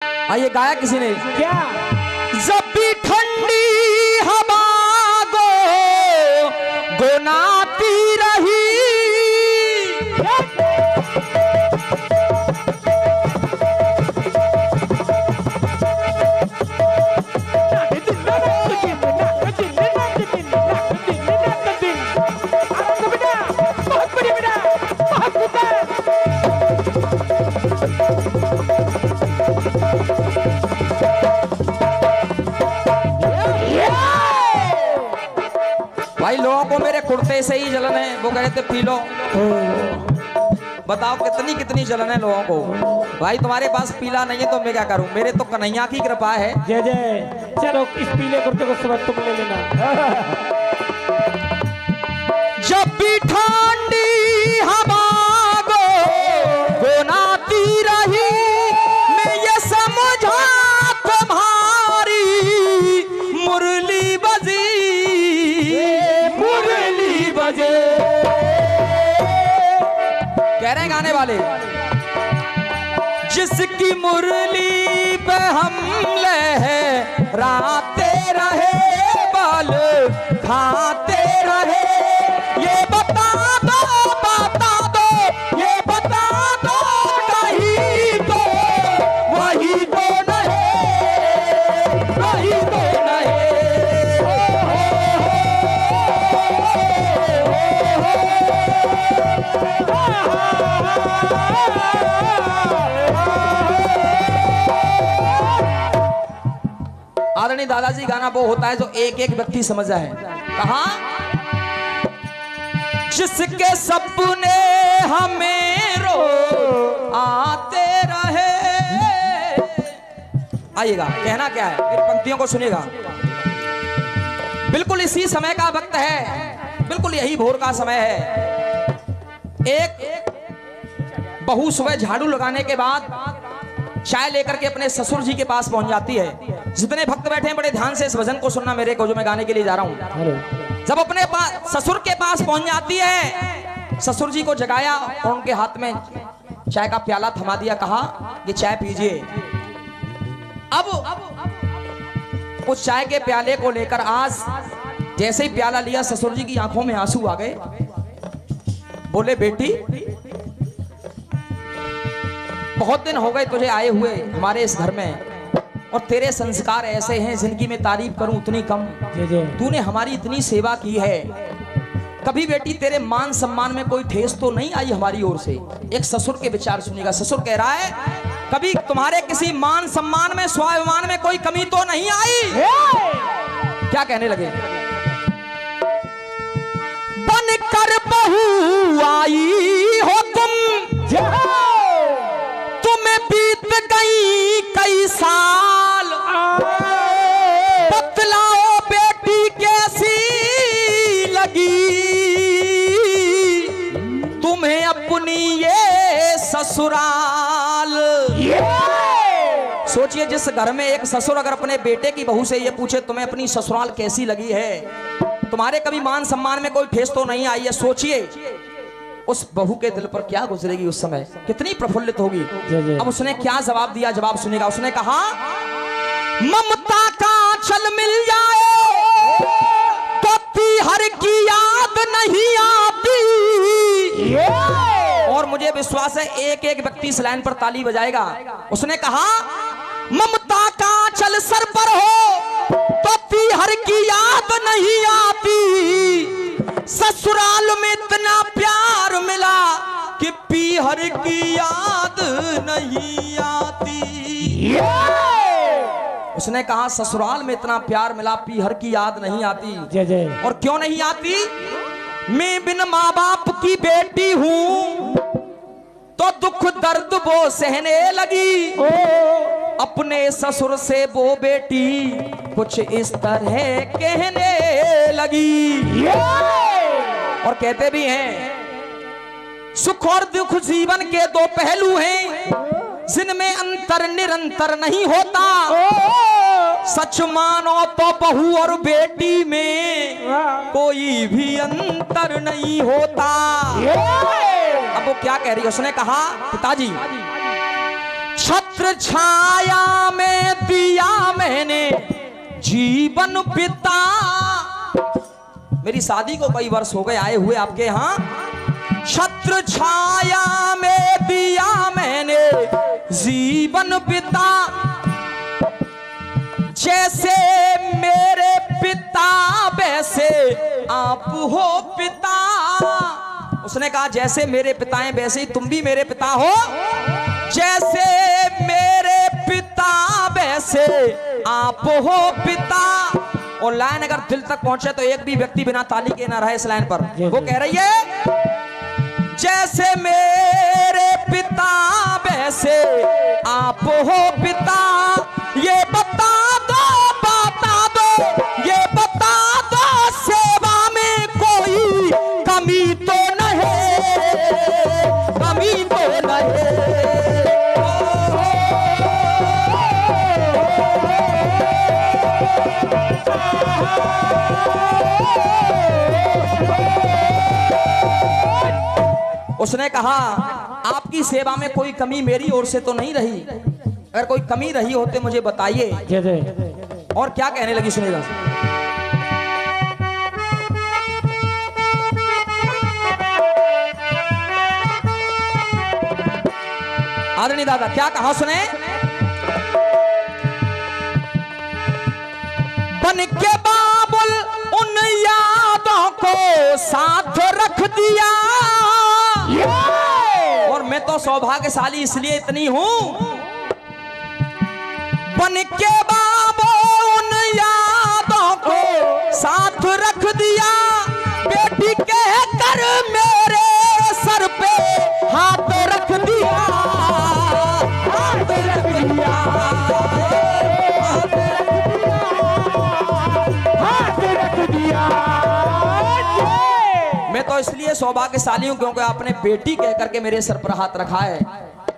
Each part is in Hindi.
ये गाया किसी ने क्या? जब भी ठंडी हवा गोनाती रही, भाई लोगों को मेरे कुर्ते से ही जलन है, वो कह रहे थे पी लो। बताओ कितनी कितनी जलन है लोगों को। भाई तुम्हारे पास पीला नहीं है तो मैं क्या करूं, मेरे तो कन्हैया की कृपा है। जय जय। चलो इस पीले कुर्ते को सब तुम ले लेना। जब भी ठंडी हवा गोनाती रही, मैं ये समझा तुम्हारी मुरली बजी, मुरली बजे। कह रहे हैं गाने वाले, जिसकी मुरली पे हम लहराते रहे, बाल खाते रहे, ये बता दो, ये बता दो, कहीं तो वही तो नहीं, वही तो नहीं। आदरणीय दादाजी, गाना वो होता है जो एक एक व्यक्ति समझा है। कहा, जिसके सपने हमें रो आते रहे। आइएगा, कहना क्या है, मेरी पंक्तियों को सुनिएगा। बिल्कुल इसी समय का वक्त है, बिल्कुल यही भोर का समय है। एक बहू सुबह झाड़ू लगाने के बाद चाय लेकर के अपने ससुर जी के पास पहुंच जाती है। जितने भक्त बैठे हैं बड़े ध्यान से इस भजन को सुनना मेरे को, जो मैं गाने के लिए जा रहा हूं। जब अपने ससुर के पास पहुंच जाती है, ससुर जी को जगाया और उनके हाथ में चाय का प्याला थमा दिया, कहा कि चाय पीजिए। अब उस चाय के प्याले को लेकर आज जैसे ही प्याला लिया, ससुर जी की आंखों में आंसू आ गए। बोले, बेटी बहुत दिन हो गए तुझे आए हुए हमारे इस घर में, और तेरे संस्कार ऐसे हैं जिनकी मैं तारीफ करूं उतनी कम। तूने हमारी इतनी सेवा की है, कभी बेटी तेरे मान सम्मान में कोई ठेस तो नहीं आई हमारी ओर से। एक ससुर के विचार सुनिएगा। ससुर कह रहा है, कभी तुम्हारे किसी मान सम्मान में, स्वाभिमान में कोई कमी तो नहीं आई? क्या कहने लगे, बनकर बहू आई हो तुम, तुम्हें बीत गई कई साल, बतलाओ बेटी कैसी लगी तुम्हें अपनी ये ससुराल। सोचिए, जिस घर में एक ससुर अगर अपने बेटे की बहू से ये पूछे तुम्हें अपनी ससुराल कैसी लगी है, तुम्हारे कभी मान सम्मान में कोई ठेस तो नहीं आई है, सोचिए उस बहू के दिल पर क्या गुजरेगी उस समय, कितनी प्रफुल्लित होगी। अब उसने क्या जवाब दिया, जवाब सुनेगा। उसने कहा, ममता का आंचल मिल जाए तो पीहर की याद नहीं आती। और मुझे विश्वास है एक एक व्यक्ति इस लाइन पर ताली बजाएगा। उसने कहा, ममता का आंचल सर पर हो तो पीहर की याद नहीं आती। ससुराल में इतना प्यार मिला कि पीहर की याद नहीं आती। उसने कहा, ससुराल में इतना प्यार मिला, पीहर की याद नहीं आती। जय जय। और क्यों नहीं आती? मैं बिन माँ बाप की बेटी हूं तो दुख दर्द वो सहने लगी। अपने ससुर से वो बेटी कुछ इस तरह कहने लगी। और कहते भी हैं, सुख और दुख जीवन के दो पहलू हैं जिनमें अंतर निरंतर नहीं होता। सच मानो तो बहू और बेटी में कोई भी अंतर नहीं होता। अब वो क्या कह रही है? उसने कहा, पिताजी छत्र छाया में दिया मैंने जीवन बिता। मेरी शादी को कई वर्ष हो गए आए हुए आपके यहाँ। छत्र छाया में दिया मैंने जीवन बिता, जैसे मेरे पिता वैसे आप हो पिता। उसने कहा जैसे मेरे पिता हैं वैसे ही तुम भी मेरे पिता हो, जैसे मेरे पिता वैसे आप हो पिता। और लाइन अगर दिल तक पहुंचे तो एक भी व्यक्ति बिना ताली के ना रहे इस लाइन पर। वो कह रही है जैसे मेरे पिता वैसे आप हो पिता, ये बता दो ये बता दो सेवा में कोई कमी तो नहीं, कमी तो नहीं। उसने कहा आपकी सेवा में कोई कमी मेरी ओर से तो नहीं रही, अगर कोई कमी रही हो तो मुझे बताइए। और क्या कहने लगी सुनिएगा। आदरणीय दादा क्या कहा सुने। बन के बाबुल उन यादों को साथ रख दिया, और मैं तो सौभाग्यशाली इसलिए इतनी हूं, बन के बाबू उन यादों को साथ रख दिया, बेटी कह कर मेरे सर पे हाथ रख दिया, हाथ रख दिया, हाथ रख दिया। मैं तो इसलिए सौभाग्यशाली हूं क्योंकि आपने बेटी कह करके मेरे सर पर हाथ रखा है।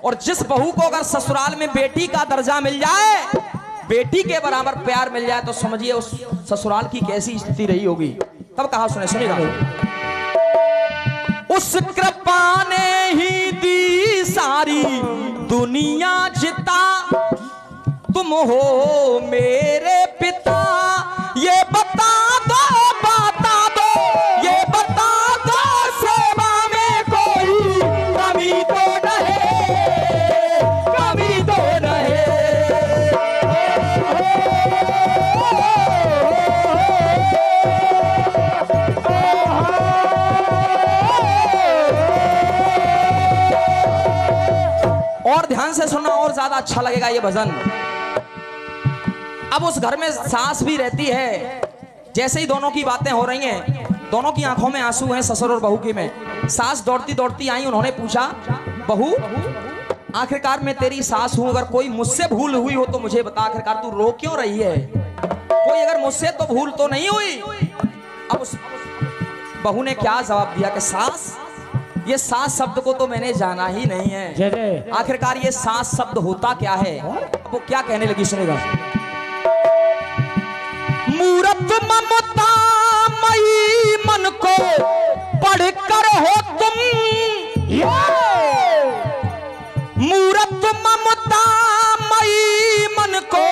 और जिस बहू को अगर ससुराल में बेटी का दर्जा मिल जाए, बेटी के बराबर प्यार मिल जाए, तो समझिए उस ससुराल की कैसी स्थिति रही होगी। तब कहा सुनिएगा। उस कृपा ने ही दी सारी दुनिया जिता, तुम हो मेरे पिता, ये बता दो ये बता दो सेवा में कोई कमी तो नहीं, कमी तो नहीं। और ध्यान से सुनना और ज्यादा अच्छा लगेगा ये भजन। अब उस घर में सास भी रहती है, जैसे ही दोनों की बातें हो रही हैं, दोनों की आंखों में आंसू हैं, ससुर और बहू की में। सास दौड़ती दौड़ती आई, उन्होंने पूछा बहू आखिरकार मैं तेरी सास हूं, अगर कोई मुझसे भूल हुई हो तो मुझे बता, आखिरकार तू रो क्यों रही है? कोई अगर मुझसे तो भूल तो नहीं हुई। अब उस बहू ने क्या जवाब दिया कि सास, ये सास शब्द को तो मैंने जाना ही नहीं है, आखिरकार ये सास शब्द होता क्या है? अब वो क्या कहने लगी सुनेगा। मूरत ममता मई मन को पढ़कर हो तुम, मूरत ममता मई मन को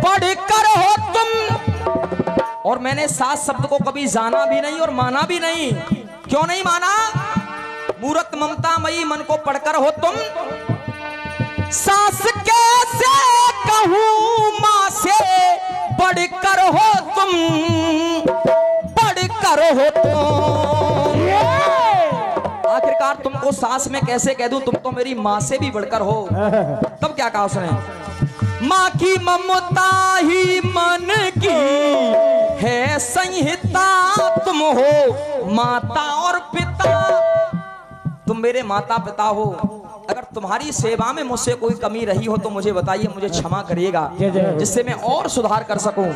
पढ़कर हो तुम। और मैंने सास शब्द को कभी जाना भी नहीं और माना भी नहीं। क्यों नहीं माना? मूरत ममता मई मन को पढ़कर हो तुम, सास कैसे कहूं मां से बढ़कर हो तुम, बढ़कर हो तुम। आखिरकार तुमको सास में कैसे कह दूं, तुम तो मेरी मां से भी बढ़कर हो। तब क्या कहा उसने, मां की ममता ही मन की है संहिता, तुम हो माता और पिता, तुम मेरे माता पिता हो। अगर तुम्हारी सेवा में मुझसे कोई कमी रही हो तो मुझे बताइए, मुझे क्षमा करिएगा, जिससे मैं और सुधार कर सकूं।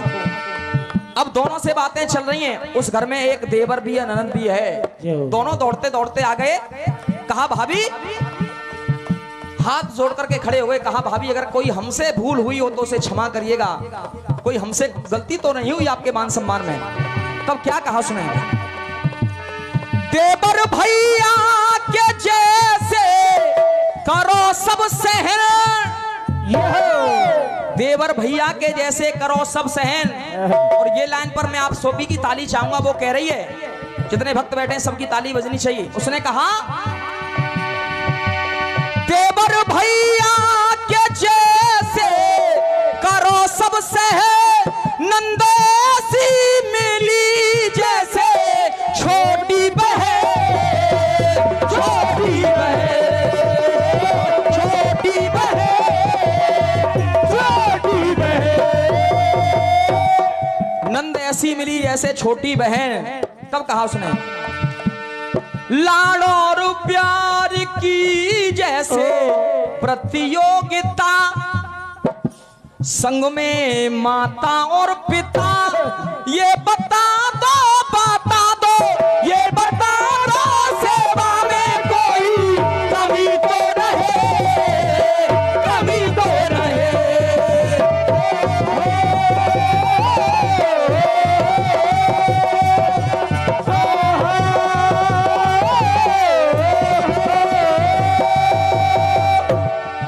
अब दोनों से बातें चल रही हैं। उस घर में एक देवर भी है, ननद भी है। दोनों दौड़ते दौड़ते आ गए। कहा भाभी, हाथ जोड़ करके खड़े हुए, कहा भाभी अगर कोई हमसे भूल हुई हो तो उसे क्षमा करिएगा, कोई हमसे गलती तो नहीं हुई आपके मान सम्मान में। तब क्या कहा सुने, देवर भैया के जैसे करो सब सहन, देवर भैया के जैसे करो सब सहन। और ये लाइन पर मैं आप सभी की ताली चाहूंगा। वो कह रही है, जितने भक्त बैठे हैं सबकी ताली बजनी चाहिए। उसने कहा, देवर भैया के जैसे करो सब सहन, नंदोसी मिली जैसे छोटी बहन, छोटी बहन, छोटी बहन, छोटी बहन। नंद ऐसी मिली जैसे छोटी बहन। तब कहा उसने, लाड़ और प्यार की जैसे प्रतियोगिता, संग में माता और पिता, ये बता दो, ये बता दो, सेवा में कोई कमी तो रहे, कमी तो रहे।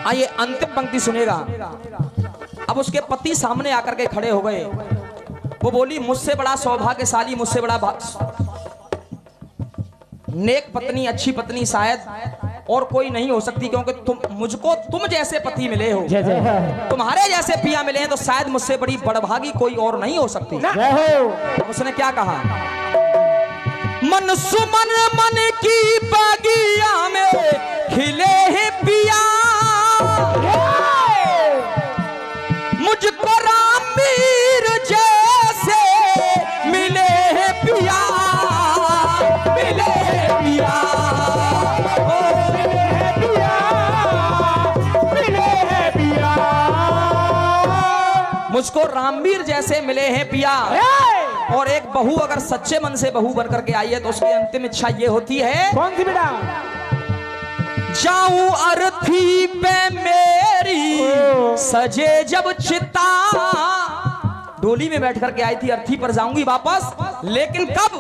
आइए अंतिम पंक्ति सुनेगा। अब उसके पति सामने आकर के खड़े हो गए। वो बोली, मुझसे बड़ा सौभाग्यशाली, मुझसे बड़ा नेक पत्नी, अच्छी पत्नी शायद और कोई नहीं हो सकती, क्योंकि तुम जैसे पति मिले हो, तुम्हारे जैसे पिया मिले हैं, तो शायद मुझसे बड़ी बड़भागी कोई और नहीं हो सकती। उसने क्या कहा, मन सुमन मन की बगिया में खिले हैं पिया, मुझको रामीर जैसे मिले हैं पिया, मिले हैं पिया, मिले हैं पिया, मिले हैं पिया। मुझको रामवीर जैसे मिले हैं पिया। और एक बहू अगर सच्चे मन से बहू बनकर के आई है तो उसकी अंतिम इच्छा ये होती है, कौन सी बेटा? जाऊं अर्थी पे मेरी सजे जब चिता। डोली में बैठ करके आई थी, अर्थी पर जाऊंगी वापस, लेकिन कब?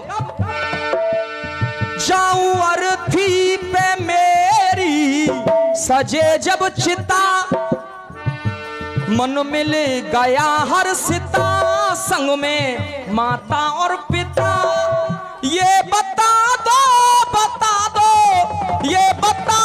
जाऊं अर्थी पे मेरी सजे जब चिता, मन मिल गया हर सिता, संग में माता और पिता, ये बता दो, ये बता